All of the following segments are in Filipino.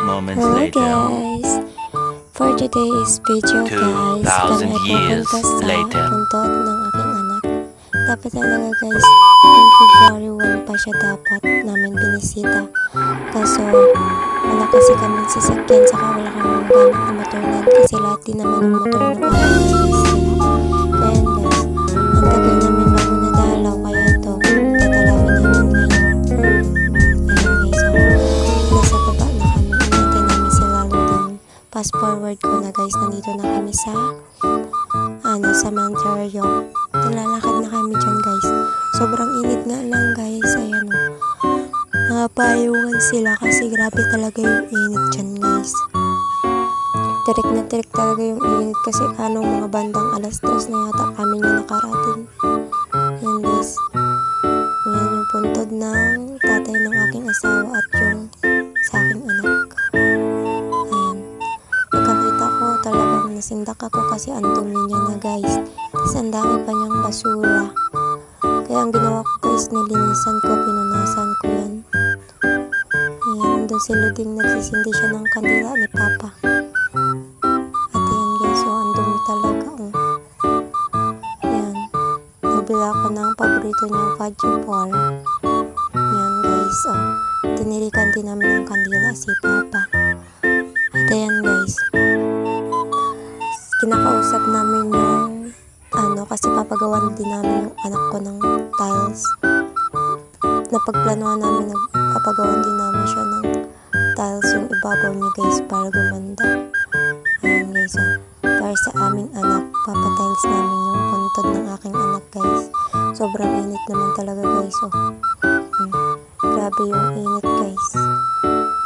moments Hello later. guys! For today's video guys, 2,000 kami ay years pupunta sa later. buntot ng aking anak. Dapat talaga guys, noong February 1 pa siya dapat namin binisita. Kaso, wala kasi kami sasakyan, saka wala kami gamit na motornan kasi lahat din naman ng motor ng anak is sila. Kaya guys, ang tagal namin bago nadalaw, kaya ito, tatalawin namin ngayon. Ayan guys, so, nasa baba na kami, inantay namin sila loading. Fast forward ko na guys, nandito na kami sa sa Mantario. Nilalakad na kami dyan guys. Sobrang init nga lang guys. Ayan o. Napayungan sila kasi grabe talaga yung init dyan guys. Tirik na tirik talaga yung init kasi mga bandang alas 3 na yata kami yung nakarating. Ayan guys. Ayan yung puntod ng tatay ng aking asawa at yung sa aking anak. Ayan. Pagkakita ko talagang nasindak ako kasi ang dumi niya na guys. Tapos ang dami pa niyang basura. Kaya ang ginawa ko guys, nilinisan ko, pinunasan ko yan. Ayan, doon si Luding nagsisindi siya ng kandila ni Papa. At ayan guys, so ang dumi talaga. Ayan, nabila ko ng paborito niyang fudgy bar. Ayan guys, tinirikan din namin ng kandila si Papa. At ayan guys, kinakausap namin yung kasi papagawan din namin yung anak ko ng tiles. Napagplanuhan namin, nagpapagawan din namin siya ng tiles yung ibabaw niya guys para gumanda. Ayan guys, para sa aming anak, papatiles namin yung puntod ng aking anak guys. Sobrang init naman talaga guys. Grabe yung init guys.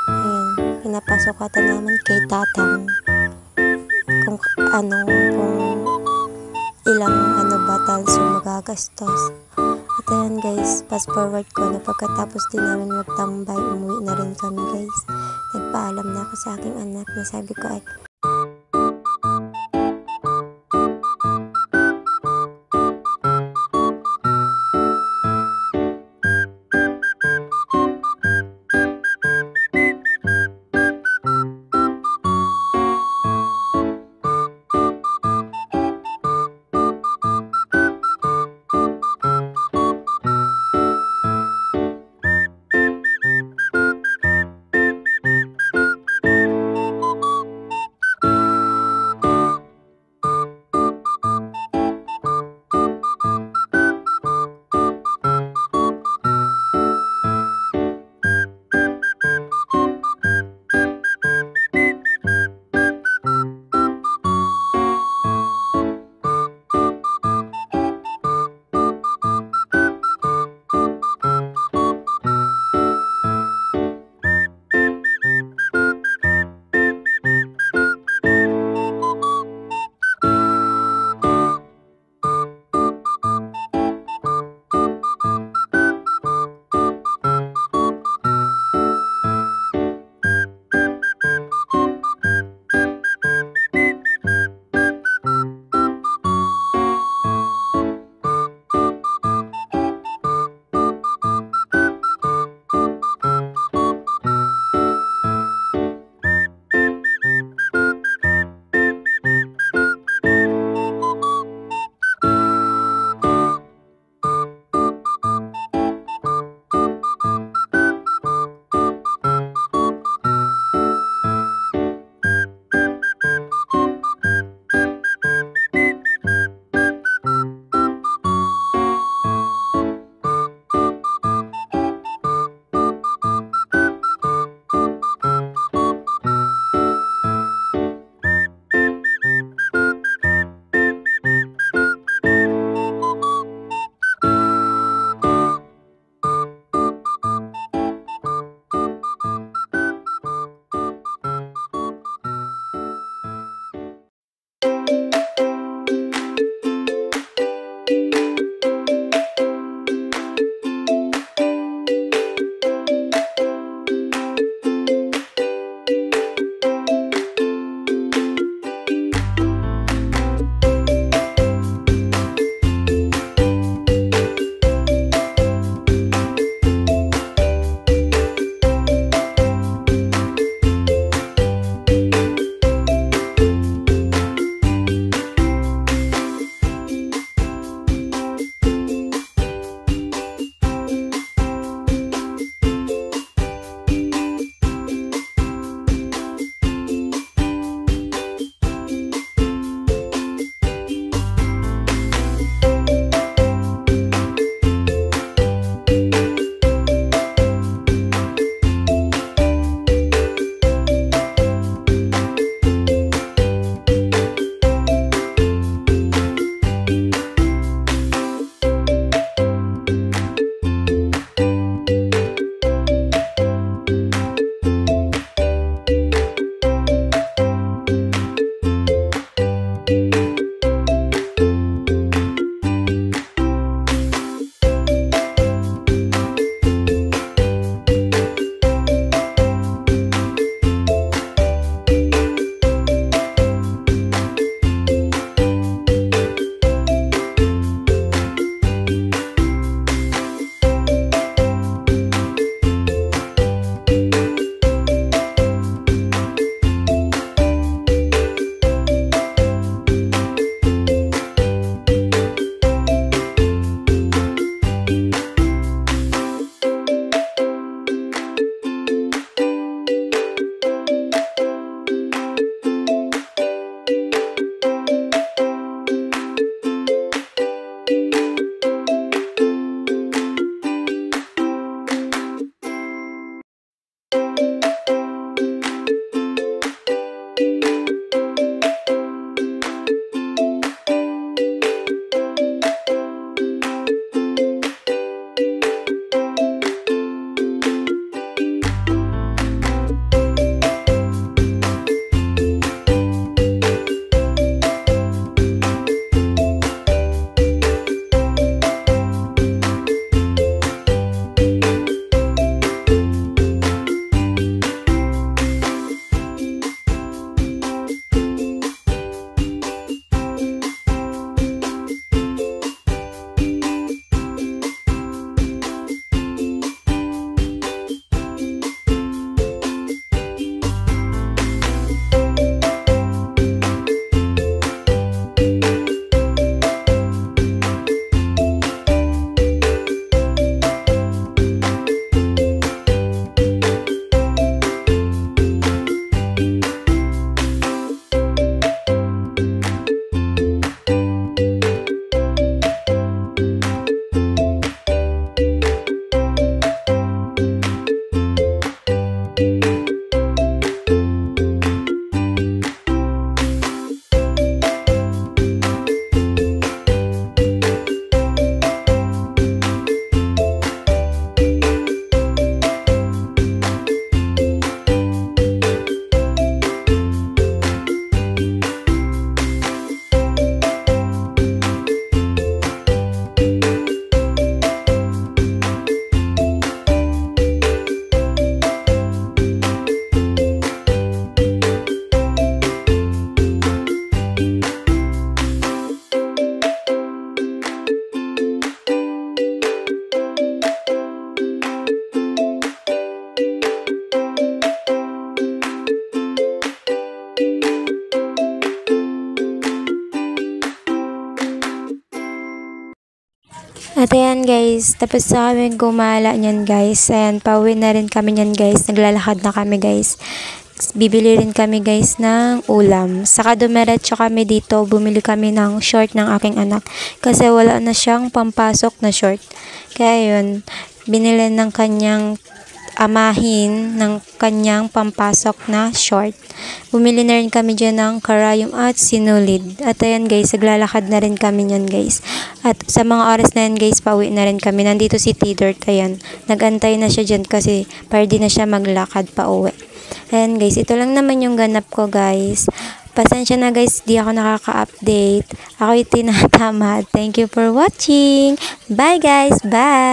Ayan, pinapasukatan namin kay tatang kung ilang tiles yung magagastos. At ayan guys, fast forward ko na pagkatapos din namin magtambay, umuwi na rin kami guys. Nagpaalam na ako sa aking anak na sabi ko ay At ayan guys, tapos na kami gumala niyan guys. Ayan, pauwi na rin kami niyan guys. Naglalakad na kami guys. Bibili rin kami guys ng ulam. Saka dumiretso kami dito, bumili kami ng short ng aking anak. Kasi wala na siyang pampasok na short. Kaya yun, binili ng kanyang amahin ng kanyang pampasok na short. Bumili na rin kami dyan ng karayom at sinulid. At ayan guys, naglalakad na rin kami nyan guys. At sa mga oras na yan guys, pauwi na rin kami. Nandito si T-Dirt, ayan. Nagantay na siya dyan kasi pwede na siya maglakad pa uwi. Ayan guys, ito lang naman yung ganap ko guys. Pasensya na guys, di ako nakaka-update. Ako'y tinatamad. Thank you for watching. Bye guys, bye!